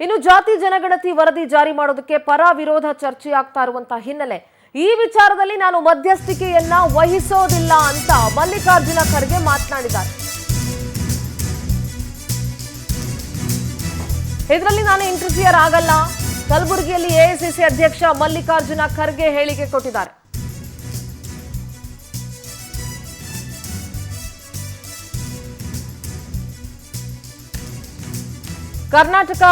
ಇನ್ನು ಜಾತಿ ಜನಗಣತಿ ವರದಿ ಜಾರಿ ಮಾಡೋದಕ್ಕೆ ಪರ ವಿರೋಧ ಚರ್ಚೆ ಆಗ್ತಾ ಇರುವಂತಹ ಹಿನ್ನೆಲೆ ಈ ವಿಚಾರದಲ್ಲಿ ನಾನು ಮಧ್ಯಸ್ಥಿಕೆಯನ್ನ ವಹಿಸೋದಿಲ್ಲ ಅಂತ ಮಲ್ಲಿಕಾರ್ಜುನ ಖರ್ಗೆ ಮಾತನಾಡಿದ್ದಾರೆ. ಇದರಲ್ಲಿ ನಾನು ಇಂಟರ್ಫಿಯರ್ ಆಗಲ್ಲ. ಕಲಬುರಗಿಯಲ್ಲಿ ಎಐಸಿಸಿ ಅಧ್ಯಕ್ಷ ಮಲ್ಲಿಕಾರ್ಜುನ ಖರ್ಗೆ ಹೇಳಿಕೆ ಕೊಟ್ಟಿದ್ದಾರೆ. ಕರ್ನಾಟಕ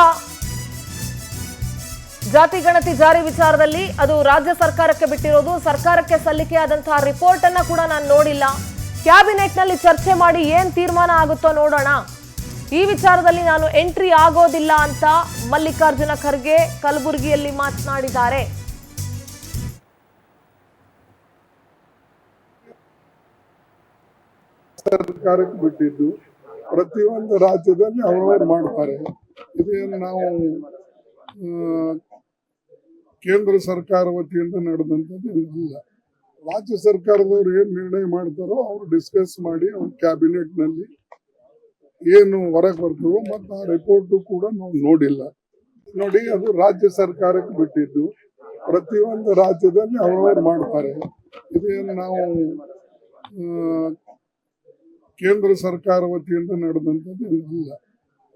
ಜಾತಿ ಗಣತಿ ಜಾರಿ ವಿಚಾರದಲ್ಲಿ ಅದು ರಾಜ್ಯ ಸರ್ಕಾರಕ್ಕೆ ಬಿಟ್ಟಿರೋದು. ಸರ್ಕಾರಕ್ಕೆ ಸಲ್ಲಿಕೆಯಾದಂತಹ ರಿಪೋರ್ಟ್ ಅನ್ನ ಕೂಡ ನಾನು ನೋಡಿಲ್ಲ. ಕ್ಯಾಬಿನೆಟ್ ನಲ್ಲಿ ಚರ್ಚೆ ಮಾಡಿ ಏನ್ ತೀರ್ಮಾನ ಆಗುತ್ತೋ ನೋಡೋಣ. ಈ ವಿಚಾರದಲ್ಲಿ ನಾನು ಎಂಟ್ರಿ ಆಗೋದಿಲ್ಲ ಅಂತ ಮಲ್ಲಿಕಾರ್ಜುನ ಖರ್ಗೆ ಕಲಬುರಗಿಯಲ್ಲಿ ಮಾತನಾಡಿದ್ದಾರೆ. ಸರ್ಕಾರಕ್ಕೆ ಬಿಟ್ಟಿದ್ದು ಪ್ರತಿಯೊಂದು ರಾಜ್ಯದಲ್ಲಿ ಅವರು ಮಾಡ್ತಾರೆ. ಇದೇನು ನಾವು ಕೇಂದ್ರ ಸರ್ಕಾರ ವತಿಯಿಂದ ನಡೆದಂಥದ್ದು ಇಲ್ಲ. ರಾಜ್ಯ ಸರ್ಕಾರದವರು ಏನ್ ನಿರ್ಣಯ ಮಾಡ್ತಾರೋ ಅವ್ರು ಡಿಸ್ಕಸ್ ಮಾಡಿ ಅವ್ರ ಕ್ಯಾಬಿನೆಟ್ ನಲ್ಲಿ ಏನು ಹೊರಗೆ ಬರ್ತದೋ ಮತ್ತು ಆ ರಿಪೋರ್ಟ್ ಕೂಡ ನಾವು ನೋಡಿಲ್ಲ. ನೋಡಿ, ಅದು ರಾಜ್ಯ ಸರ್ಕಾರಕ್ಕೆ ಬಿಟ್ಟಿದ್ದು ಪ್ರತಿಯೊಂದು ರಾಜ್ಯದಲ್ಲಿ ಅವರು ಮಾಡ್ತಾರೆ. ಇದೇನು ನಾವು ಕೇಂದ್ರ ಸರ್ಕಾರ ವತಿಯಿಂದ ನಡೆದಂಥದ್ದು ಇಲ್ಲ.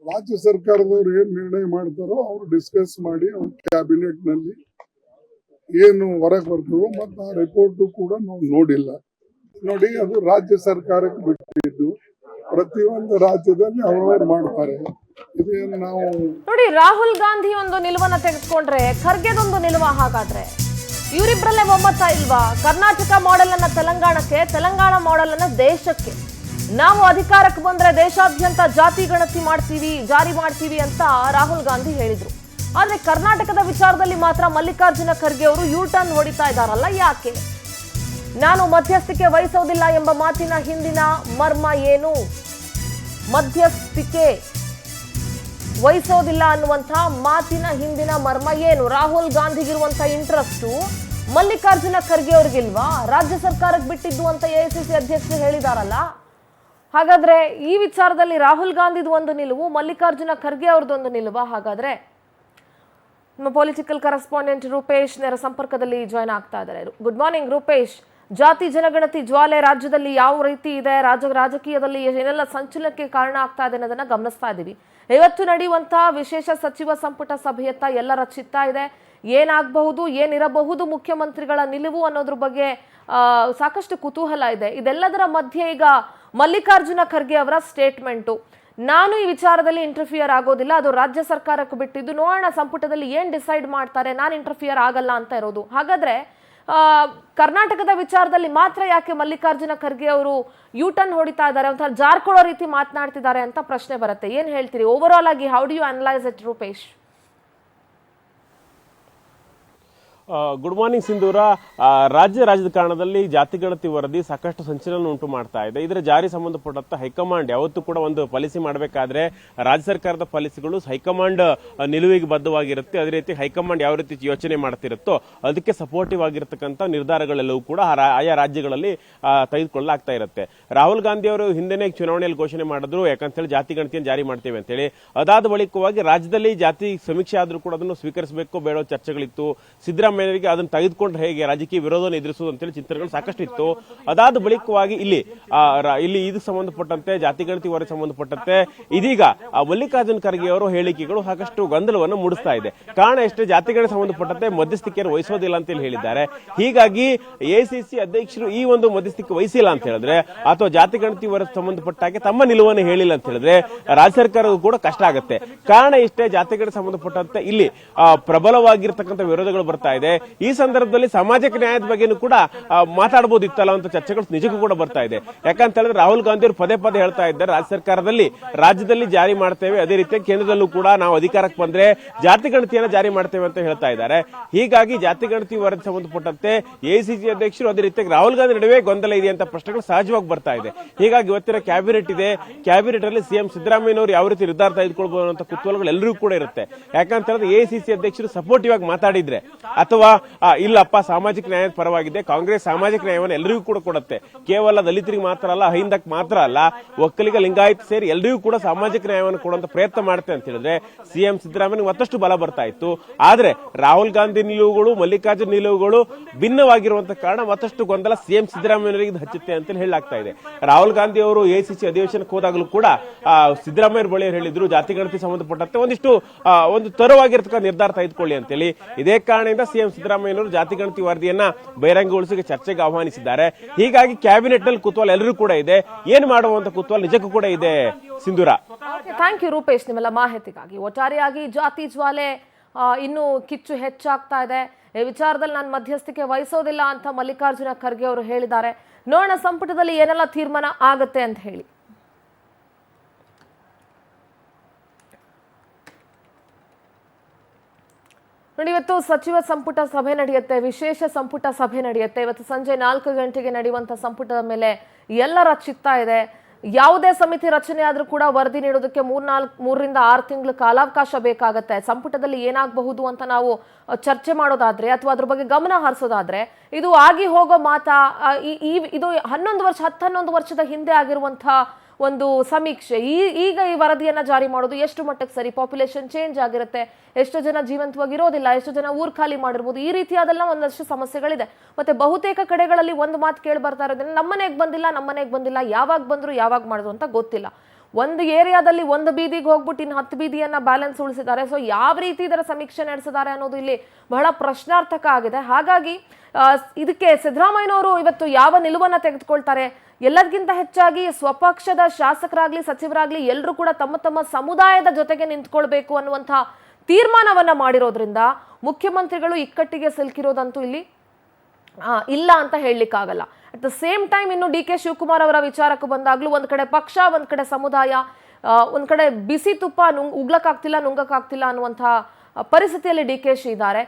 ರಾಜ್ಯ ಸರ್ಕಾರದವರು ಏನ್ ನಿರ್ಣಯ ಮಾಡ್ತಾರೋ ಅವ್ರು ಡಿಸ್ಕಸ್ ಮಾಡಿ ಅವ್ರ ಕ್ಯಾಬಿನೆಟ್ ನಲ್ಲಿ ಏನು ಹೊರಗೆ ಬರ್ತದೋ ಮತ್ತು ಆ ರಿಪೋರ್ಟ್ ಕೂಡ ನಾವು ನೋಡಿಲ್ಲ. ನೋಡಿ, ಅದು ರಾಜ್ಯ ಸರ್ಕಾರಕ್ಕೆ ಬಿಟ್ಟಿದ್ದು ಪ್ರತಿಯೊಂದು ರಾಜ್ಯದಲ್ಲಿ ಅವರು ಮಾಡ್ತಾರೆ. ಇದೇನು ನಾವು ನೋಡಿ, ರಾಹುಲ್ ಗಾಂಧಿ ಒಂದು ನಿಲುವನ್ನ ತೆಗೆದುಕೊಂಡ್ರೆ ಖರ್ಗೆದೊಂದು ನಿಲುವ. ಹಾಗಾದ್ರೆ ಇವರಿಬ್ಬರಲ್ಲೇ ಒಮ್ಮತ ಇಲ್ವಾ? ಕರ್ನಾಟಕ ಮಾಡೆಲ್ ಅನ್ನ ತೆಲಂಗಾಣಕ್ಕೆ, ತೆಲಂಗಾಣ ಮಾಡೆಲ್ ಅನ್ನ ದೇಶಕ್ಕೆ. ನಾವು ಅಧಿಕಾರಕ್ಕೆ ಬಂದ್ರೆ ದೇಶಾದ್ಯಂತ ಜಾತಿ ಗಣತಿ ಜಾರಿ ಮಾಡ್ತೀವಿ ಅಂತ ರಾಹುಲ್ ಗಾಂಧಿ ಹೇಳಿದ್ರು. ಆದ್ರೆ ಕರ್ನಾಟಕದ ವಿಚಾರದಲ್ಲಿ ಮಾತ್ರ ಮಲ್ಲಿಕಾರ್ಜುನ ಖರ್ಗೆ ಅವರು ಯೂ ಟರ್ನ್ ಹೊಡಿತಾ ಇದ್ದಾರಲ್ಲ, ಯಾಕೆ? ನಾನು ಮಧ್ಯಸ್ಥಿಕೆ ವಹಿಸೋದಿಲ್ಲ ಎಂಬ ಮಾತಿನ ಹಿಂದಿನ ಮರ್ಮ ಏನು? ಮಧ್ಯಸ್ಥಿಕೆ ವಹಿಸೋದಿಲ್ಲ ಅನ್ನುವಂತಹ ಮಾತಿನ ಹಿಂದಿನ ಮರ್ಮ ಏನು? ರಾಹುಲ್ ಗಾಂಧಿಗಿರುವಂತಹ ಇಂಟ್ರೆಸ್ಟು ಮಲ್ಲಿಕಾರ್ಜುನ ಖರ್ಗೆ ಅವ್ರಿಗಿಲ್ವಾ? ರಾಜ್ಯ ಸರ್ಕಾರಕ್ಕೆ ಬಿಟ್ಟಿದ್ದು ಅಂತ ಎಐಸಿಸಿ ಅಧ್ಯಕ್ಷರು ಹೇಳಿದಾರಲ್ಲ. ಹಾಗಾದ್ರೆ ಈ ವಿಚಾರದಲ್ಲಿ ರಾಹುಲ್ ಗಾಂಧಿದು ಒಂದು ನಿಲುವು, ಮಲ್ಲಿಕಾರ್ಜುನ ಖರ್ಗೆ ಅವ್ರದ್ದೊಂದು ನಿಲುವ. ಹಾಗಾದ್ರೆ ನಮ್ಮ ಪೊಲಿಟಿಕಲ್ ಕರೆಸ್ಪಾಂಡೆಂಟ್ ರೂಪೇಶ್ ನೇರ ಸಂಪರ್ಕದಲ್ಲಿ ಜಾಯ್ನ್ ಆಗ್ತಾ ಇದ್ದಾರೆ. Good morning Rupesh. ಜಾತಿ ಜನಗಣತಿ ಜ್ವಾಲೆ ರಾಜ್ಯದಲ್ಲಿ ಯಾವ ರೀತಿ ಇದೆ, ರಾಜಕೀಯದಲ್ಲಿ ಏನೆಲ್ಲ ಸಂಚಲನಕ್ಕೆ ಕಾರಣ ಆಗ್ತಾ ಇದೆ ಅನ್ನೋದನ್ನ ಗಮನಿಸ್ತಾ ಇದ್ದೀವಿ. ಇವತ್ತು ನಡೆಯುವಂತಹ ವಿಶೇಷ ಸಚಿವ ಸಂಪುಟ ಸಭೆಯತ್ತ ಎಲ್ಲರ ಚಿತ್ತ ಇದೆ. ಏನಾಗಬಹುದು, ಏನಿರಬಹುದು ಮುಖ್ಯಮಂತ್ರಿಗಳ ನಿಲುವು ಅನ್ನೋದ್ರ ಬಗ್ಗೆ ಸಾಕಷ್ಟು ಕುತೂಹಲ ಇದೆ. ಇದೆಲ್ಲದರ ಮಧ್ಯೆ ಈಗ ಮಲ್ಲಿಕಾರ್ಜುನ ಖರ್ಗೆ ಅವರ ಸ್ಟೇಟ್ಮೆಂಟು, ನಾನು ಈ ವಿಚಾರದಲ್ಲಿ ಇಂಟರ್ಫಿಯರ್ ಆಗೋದಿಲ್ಲ, ಅದು ರಾಜ್ಯ ಸರ್ಕಾರಕ್ಕೆ ಬಿಟ್ಟಿದ್ದು, ನೋಡೋಣ ಸಂಪುಟದಲ್ಲಿ ಏನ್ ಡಿಸೈಡ್ ಮಾಡ್ತಾರೆ, ನಾನು ಇಂಟರ್ಫಿಯರ್ ಆಗಲ್ಲ ಅಂತ ಇರೋದು. ಹಾಗಾದ್ರೆ ಕರ್ನಾಟಕದ ವಿಚಾರದಲ್ಲಿ ಮಾತ್ರ ಯಾಕೆ ಮಲ್ಲಿಕಾರ್ಜುನ ಖರ್ಗೆ ಅವರು ಯೂ ಟರ್ನ್ ಹೊಡಿತಾ ಇದ್ದಾರೆ, ಒಂಥರ ಜಾರ್ಕೊಳ್ಳೋ ರೀತಿ ಮಾತನಾಡ್ತಿದ್ದಾರೆ ಅಂತ ಪ್ರಶ್ನೆ ಬರುತ್ತೆ. ಏನ್ ಹೇಳ್ತೀರಿ ಓವರ್ ಆಲ್ ಆಗಿ? How do you analyse it Rupesh? Good morning Sindhura. ರಾಜ್ಯ ರಾಜಕಾರಣದಲ್ಲಿ ಜಾತಿ ಗಣತಿ ವರದಿ ಸಾಕಷ್ಟು ಸಂಚಲನ ಉಂಟು ಮಾಡ್ತಾ ಇದೆ. ಇದರ ಜಾರಿ ಸಂಬಂಧಪಟ್ಟಂತ ಹೈಕಮಾಂಡ್ ಯಾವತ್ತೂ ಕೂಡ ಒಂದು ಪಾಲಿಸಿ ಮಾಡಬೇಕಾದ್ರೆ ರಾಜ್ಯ ಸರ್ಕಾರದ ಪಾಲಿಸಿಗಳು ಹೈಕಮಾಂಡ್ ನಿಲುವಿಗೆ ಬದ್ಧವಾಗಿರುತ್ತೆ. ಅದೇ ರೀತಿ ಹೈಕಮಾಂಡ್ ಯಾವ ರೀತಿ ಯೋಚನೆ ಮಾಡ್ತಿರುತ್ತೋ ಅದಕ್ಕೆ ಸಪೋರ್ಟಿವ್ ಆಗಿರತಕ್ಕಂಥ ನಿರ್ಧಾರಗಳೆಲ್ಲವೂ ಕೂಡ ಆಯಾ ರಾಜ್ಯಗಳಲ್ಲಿ ತೆಗೆದುಕೊಳ್ಳಲಾಗ್ತಾ ಇರುತ್ತೆ. ರಾಹುಲ್ ಗಾಂಧಿ ಅವರು ಹಿಂದೆನೇ ಚುನಾವಣೆಯಲ್ಲಿ ಘೋಷಣೆ ಮಾಡಿದ್ರು, ಯಾಕಂತ ಹೇಳಿ ಜಾತಿ ಗಣತಿಯನ್ನು ಜಾರಿ ಮಾಡ್ತೇವೆ ಅಂತ ಹೇಳಿ. ಅದಾದ ಬಳಿಕವಾಗಿ ರಾಜ್ಯದಲ್ಲಿ ಜಾತಿ ಸಮೀಕ್ಷೆ ಆದ್ರೂ ಕೂಡ ಅದನ್ನು ಸ್ವೀಕರಿಸಬೇಕು ಬೇಡೋ ಚರ್ಚೆಗಳಿತ್ತು. ಸಿದ್ದರಾಮಯ್ಯ ಅದನ್ನು ತೆಗೆದುಕೊಂಡ್ರೆ ಹೇಗೆ ರಾಜಕೀಯ ವಿರೋಧವನ್ನು ಎದುರಿಸುವುದು ಅಂತೇಳಿ ಚಿಂತನೆಗಳು ಸಾಕಷ್ಟು ಇತ್ತು. ಅದಾದ ಬಳಿಕವಾಗಿ ಇಲ್ಲಿ ಇದಕ್ಕೆ ಸಂಬಂಧಪಟ್ಟಂತೆ ಜಾತಿ ಗಣತಿ ವರದಿ ಸಂಬಂಧಪಟ್ಟಂತೆ ಇದೀಗ ಮಲ್ಲಿಕಾರ್ಜುನ ಖರ್ಗೆ ಅವರ ಹೇಳಿಕೆಗಳು ಸಾಕಷ್ಟು ಗೊಂದಲವನ್ನು ಮೂಡಿಸ್ತಾ ಇದೆ. ಕಾರಣ ಎಷ್ಟೇ, ಜಾತಿ ಗಣತಿ ಸಂಬಂಧಪಟ್ಟಂತೆ ಮಧ್ಯಸ್ಥಿಕೆಯನ್ನು ವಹಿಸೋದಿಲ್ಲ ಅಂತ ಹೇಳಿದ್ದಾರೆ. ಹೀಗಾಗಿ ಎಐಸಿಸಿ ಅಧ್ಯಕ್ಷರು ಈ ಒಂದು ಮಧ್ಯಸ್ಥಿಕೆ ವಹಿಸಿಲ್ಲ ಅಂತ ಹೇಳಿದ್ರೆ, ಅಥವಾ ಜಾತಿ ಗಣತಿ ವರದಿ ಸಂಬಂಧಪಟ್ಟ ಹಾಗೆ ತಮ್ಮ ನಿಲುವನ್ನು ಹೇಳಿಲ್ಲ ಅಂತ ಹೇಳಿದ್ರೆ ರಾಜ್ಯ ಸರ್ಕಾರಕ್ಕೂ ಕೂಡ ಕಷ್ಟ ಆಗುತ್ತೆ. ಕಾರಣ ಇಷ್ಟೇ, ಜಾತಿ ಗಣತಿ ಸಂಬಂಧಪಟ್ಟಂತೆ ಇಲ್ಲಿ ಪ್ರಬಲವಾಗಿರ್ತಕ್ಕಂಥ ವಿರೋಧಗಳು ಬರ್ತಾ ಇದೆ. ಈ ಸಂದರ್ಭದಲ್ಲಿ ಸಾಮಾಜಿಕ ನ್ಯಾಯದ ಬಗ್ಗೆನೂ ಕೂಡ ಮಾತಾಡಬಹುದಿತ್ತಲ್ಲ ಅಂತ ಚರ್ಚೆಗಳು ನಿಜಕ್ಕೂ ಕೂಡ ಬರ್ತಾ ಇದೆ. ಯಾಕಂತ ಹೇಳಿದ್ರೆ ರಾಹುಲ್ ಗಾಂಧಿ ಅವರು ಪದೇ ಪದೇ ಹೇಳ್ತಾ ಇದ್ದಾರೆ, ರಾಜ್ಯ ಸರ್ಕಾರದಲ್ಲಿ ರಾಜ್ಯದಲ್ಲಿ ಜಾರಿ ಮಾಡ್ತೇವೆ, ಅದೇ ರೀತಿ ಕೇಂದ್ರದಲ್ಲೂ ಕೂಡ ನಾವು ಅಧಿಕಾರಕ್ಕೆ ಬಂದ್ರೆ ಜಾತಿ ಗಣತಿಯನ್ನು ಜಾರಿ ಮಾಡ್ತೇವೆ ಅಂತ ಹೇಳ್ತಾ ಇದ್ದಾರೆ. ಹೀಗಾಗಿ ಜಾತಿ ಗಣತಿ ವರದಿ ಸಂಬಂಧಪಟ್ಟಂತೆ ಎಐಸಿಸಿ ಅಧ್ಯಕ್ಷರು ಅದೇ ರೀತಿ ರಾಹುಲ್ ಗಾಂಧಿ ನಡುವೆ ಗೊಂದಲ ಇದೆ ಅಂತ ಪ್ರಶ್ನೆಗಳು ಸಹಜವಾಗಿ ಬರ್ತಾ ಇದೆ. ಹೀಗಾಗಿ ಇವತ್ತಿನ ಕ್ಯಾಬಿನೆಟ್ ಇದೆ. ಕ್ಯಾಬಿನೆಟ್ ಅಲ್ಲಿ ಸಿಎಂ ಸಿದ್ದರಾಮಯ್ಯನವರು ಯಾವ ರೀತಿ ನಿರ್ಧಾರ ತೆಗೆದುಕೊಳ್ಬಹುದು ಅಂತ ಕುತೂಹಲಗಳು ಎಲ್ಲರಿಗೂ ಕೂಡ ಇರುತ್ತೆ. ಯಾಕಂತ ಹೇಳಿದ್ರೆ ಎಐಸಿಸಿ ಅಧ್ಯಕ್ಷರು ಸಪೋರ್ಟಿವ್ ಆಗಿ ಮಾತಾಡಿದ್ರೆ ಅಥವಾ ಅಥವಾ ಇಲ್ಲಪ್ಪ ಸಾಮಾಜಿಕ ನ್ಯಾಯದ ಪರವಾಗಿದೆ, ಕಾಂಗ್ರೆಸ್ ಸಾಮಾಜಿಕ ನ್ಯಾಯವನ್ನು ಎಲ್ಲರಿಗೂ ಕೂಡ ಕೊಡುತ್ತೆ, ಕೇವಲ ದಲಿತರಿಗೆ ಮಾತ್ರ ಅಲ್ಲ, ಅಹಿಂದಕ್ಕೆ ಮಾತ್ರ ಅಲ್ಲ, ಒಕ್ಕಲಿಗ ಲಿಂಗಾಯತ್ ಸೇರಿ ಎಲ್ಲರಿಗೂ ಕೂಡ ಸಾಮಾಜಿಕ ನ್ಯಾಯವನ್ನು ಕೊಡುವಂತ ಪ್ರಯತ್ನ ಮಾಡುತ್ತೆ ಅಂತ ಹೇಳಿದ್ರೆ ಸಿಎಂ ಸಿದ್ದರಾಮಯ್ಯ ಮತ್ತಷ್ಟು ಬಲ ಬರ್ತಾ ಇತ್ತು. ಆದ್ರೆ ರಾಹುಲ್ ಗಾಂಧಿ ನಿಲುವುಗಳು, ಮಲ್ಲಿಕಾರ್ಜುನ್ ನಿಲುವುಗಳು ಭಿನ್ನವಾಗಿರುವಂತ ಕಾರಣ ಮತ್ತಷ್ಟು ಗೊಂದಲ ಸಿಎಂ ಸಿದ್ದರಾಮಯ್ಯನವರಿಗೆ ಹಚ್ಚುತ್ತೆ ಅಂತ ಹೇಳಲಾಗ್ತಾ ಇದೆ. ರಾಹುಲ್ ಗಾಂಧಿ ಅವರು ಎಸಿಸಿ ಅಧಿವೇಶನಕ್ಕೆ ಹೋದಾಗಲೂ ಕೂಡ ಸಿದ್ದರಾಮಯ್ಯ ಬಳಿ ಹೇಳಿದ್ರು ಜಾತಿಗಣತಿ ಸಂಬಂಧಪಟ್ಟಂತೆ ಒಂದು ತರವಾಗಿರ್ತಕ್ಕ ನಿರ್ಧಾರ ತೆಗೆದುಕೊಳ್ಳಿ ಅಂತೇಳಿ. ಇದೇ ಕಾರಣದಿಂದ ಸಿಎಂ ಸಿದ್ದರಾಮಯ್ಯನವರು ಜಾತಿಗಣತಿ ವರದಿಯನ್ನ ಬಹಿರಂಗಗೊಳಿಸಿ ಚರ್ಚೆಗೆ ಆಹ್ವಾನಿಸಿದ್ದಾರೆ. ಹೀಗಾಗಿ ಕ್ಯಾಬಿನೆಟ್ ನಲ್ಲಿ ಕುತೂಹಲ ಎಲ್ಲರೂ ಕೂಡ ಇದೆ, ಏನ್ ಮಾಡುವಂತ ಕುತೂಹಲ ನಿಜಕ್ಕೂ ಕೂಡ ಇದೆ. ಸಿಂಧೂರ, ಥ್ಯಾಂಕ್ ಯು ರೂಪೇಶ್ ನಿಮ್ಮೆಲ್ಲ ಮಾಹಿತಿಗಾಗಿ. ಒಟ್ಟಾರೆಯಾಗಿ ಜಾತಿ ಜ್ವಾಲೆ ಇನ್ನು ಕಿಚ್ಚು ಹೆಚ್ಚಾಗ್ತಾ ಇದೆ. ಈ ವಿಚಾರದಲ್ಲಿ ನಾನು ಮಧ್ಯಸ್ಥಿಕೆ ವಹಿಸೋದಿಲ್ಲ ಅಂತ ಮಲ್ಲಿಕಾರ್ಜುನ ಖರ್ಗೆ ಅವರು ಹೇಳಿದ್ದಾರೆ. ನೋಡೋಣ ಸಂಪುಟದಲ್ಲಿ ಏನೆಲ್ಲ ತೀರ್ಮಾನ ಆಗತ್ತೆ ಅಂತ ಹೇಳಿ. ನೋಡಿ, ಇವತ್ತು ಸಚಿವ ಸಂಪುಟ ಸಭೆ ನಡೆಯುತ್ತೆ, ವಿಶೇಷ ಸಂಪುಟ ಸಭೆ ನಡೆಯುತ್ತೆ. ಇವತ್ತು ಸಂಜೆ 4 ಗಂಟೆಗೆ ನಡೆಯುವಂಥ ಸಂಪುಟದ ಮೇಲೆ ಎಲ್ಲರ ಚಿತ್ತ ಇದೆ. ಯಾವುದೇ ಸಮಿತಿ ರಚನೆ ಆದ್ರೂ ಕೂಡ ವರದಿ ನೀಡೋದಕ್ಕೆ 3 ರಿಂದ 6 ತಿಂಗಳ ಕಾಲಾವಕಾಶ ಬೇಕಾಗತ್ತೆ. ಸಂಪುಟದಲ್ಲಿ ಏನಾಗಬಹುದು ಅಂತ ನಾವು ಚರ್ಚೆ ಮಾಡೋದಾದ್ರೆ ಅಥವಾ ಅದ್ರ ಬಗ್ಗೆ ಗಮನ ಹರಿಸೋದಾದ್ರೆ ಇದು ಆಗಿ ಹೋಗೋ ಮಾತಾ. ಇದು 11 ವರ್ಷದ ಹಿಂದೆ ಆಗಿರುವಂತಹ ಒಂದು ಸಮೀಕ್ಷೆ. ಈಗ ಈ ವರದಿಯನ್ನ ಜಾರಿ ಮಾಡೋದು ಎಷ್ಟು ಮಟ್ಟಕ್ಕೆ ಸರಿ? ಪಾಪ್ಯುಲೇಷನ್ ಚೇಂಜ್ ಆಗಿರುತ್ತೆ, ಎಷ್ಟು ಜನ ಜೀವಂತವಾಗಿರೋದಿಲ್ಲ, ಎಷ್ಟು ಜನ ಊರು ಖಾಲಿ ಮಾಡಿರ್ಬೋದು, ಈ ರೀತಿಯಾದೆಲ್ಲ ಒಂದಷ್ಟು ಸಮಸ್ಯೆಗಳಿದೆ. ಮತ್ತೆ ಬಹುತೇಕ ಕಡೆಗಳಲ್ಲಿ ಒಂದು ಮಾತು ಕೇಳಿ ಬರ್ತಾ ಇರೋದ್ರಿಂದ ನಮ್ಮನೆಗೆ ಬಂದಿಲ್ಲ, ಯಾವಾಗ ಬಂದ್ರು ಯಾವಾಗ ಮಾಡಿದ್ರು ಅಂತ ಗೊತ್ತಿಲ್ಲ. ಒಂದು ಏರಿಯಾದಲ್ಲಿ ಒಂದು ಬೀದಿಗೆ ಹೋಗ್ಬಿಟ್ಟು ಇನ್ನು 10 ಬೀದಿಯನ್ನ ಬ್ಯಾಲೆನ್ಸ್ ಉಳಿಸಿದ್ದಾರೆ. ಸೊ ಯಾವ ರೀತಿ ಇದರ ಸಮೀಕ್ಷೆ ನಡೆಸಿದ್ದಾರೆ ಅನ್ನೋದು ಇಲ್ಲಿ ಬಹಳ ಪ್ರಶ್ನಾರ್ಥಕ ಆಗಿದೆ. ಹಾಗಾಗಿ ಇದಕ್ಕೆ ಸಿದ್ದರಾಮಯ್ಯನವರು ಇವತ್ತು ಯಾವ ನಿಲುವನ್ನ ತೆಗೆದುಕೊಳ್ತಾರೆ? ಎಲ್ಲದಕ್ಕಿಂತ ಹೆಚ್ಚಾಗಿ ಸ್ವಪಕ್ಷದ ಶಾಸಕರಾಗ್ಲಿ ಸಚಿವರಾಗ್ಲಿ ಎಲ್ಲರೂ ಕೂಡ ತಮ್ಮ ತಮ್ಮ ಸಮುದಾಯದ ಜೊತೆಗೆ ನಿಂತ್ಕೊಳ್ಬೇಕು ಅನ್ನುವಂಥ ತೀರ್ಮಾನವನ್ನ ಮಾಡಿರೋದ್ರಿಂದ ಮುಖ್ಯಮಂತ್ರಿಗಳು ಇಕ್ಕಟ್ಟಿಗೆ ಸಿಲುಕಿರೋದಂತೂ ಇಲ್ಲಿ ಇಲ್ಲ ಅಂತ ಹೇಳಲಿಕ್ಕಾಗಲ್ಲ. ಅಟ್ ದ ಸೇಮ್ ಟೈಮ್ ಇನ್ನು ಡಿ ಕೆ ಶಿವಕುಮಾರ್ ಅವರ ವಿಚಾರಕ್ಕೆ ಬಂದಾಗ್ಲೂ ಒಂದ್ ಕಡೆ ಪಕ್ಷ, ಒಂದ್ ಕಡೆ ಸಮುದಾಯ, ಒಂದ್ ಕಡೆ ಬಿಸಿ ತುಪ್ಪ ನುಂಗಕ್ಕಾಗ್ತಿಲ್ಲ ಅನ್ನುವಂಥ ಪರಿಸ್ಥಿತಿಯಲ್ಲಿ ಡಿ ಕೆ ಶಿ ಇದ್ದಾರೆ.